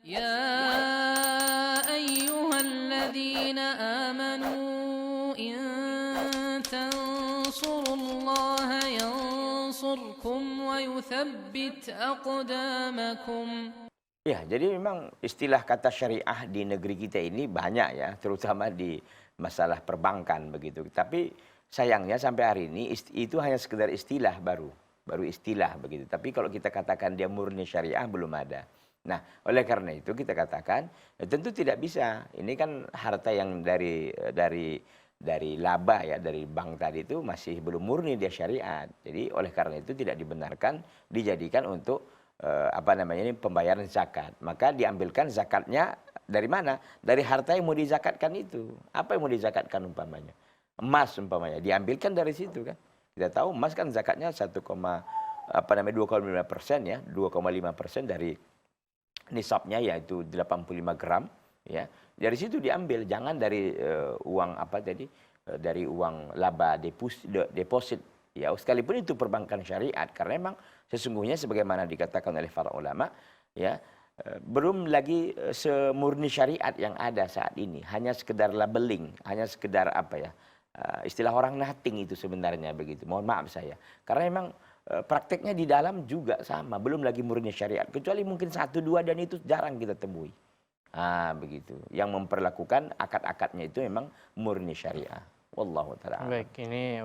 يا أيها الذين آمنوا إن تنصروا الله ينصركم ويثبت أقدامكم. Ya, jadi memang istilah kata syariah di negeri kita ini banyak ya, terutama di masalah perbankan begitu. Tapi sayangnya sampai hari ini itu hanya sekedar istilah baru istilah begitu. Tapi kalau kita katakan dia murni syariah belum ada. Nah, oleh karena itu kita katakan tentu tidak bisa. Ini kan harta yang dari laba ya, dari bank tadi itu masih belum murni dia syariat. Jadi oleh karena itu tidak dibenarkan dijadikan untuk ini pembayaran zakat. Maka diambilkan zakatnya dari mana? Dari harta yang mau dizakatkan itu. Apa yang mau dizakatkan umpamanya? Emas umpamanya. Diambilkan dari situ kan. Kita tahu emas kan zakatnya 2,5% ya, 2,5% dari nisabnya yaitu 85 gram ya. Dari situ diambil, jangan dari uang dari uang laba deposit ya, sekalipun itu perbankan syariat, karena memang sesungguhnya sebagaimana dikatakan oleh para ulama ya, belum lagi semurni syariat yang ada saat ini, hanya sekedar labeling, hanya sekedar istilah orang nothing itu sebenarnya begitu. Mohon maaf saya, karena memang prakteknya di dalam juga sama, belum lagi murni syariat, kecuali mungkin 1-2 dan itu jarang kita temui. Begitu. Yang memperlakukan akad-akadnya itu memang murni syariah. Wallahu taala. Baik, ini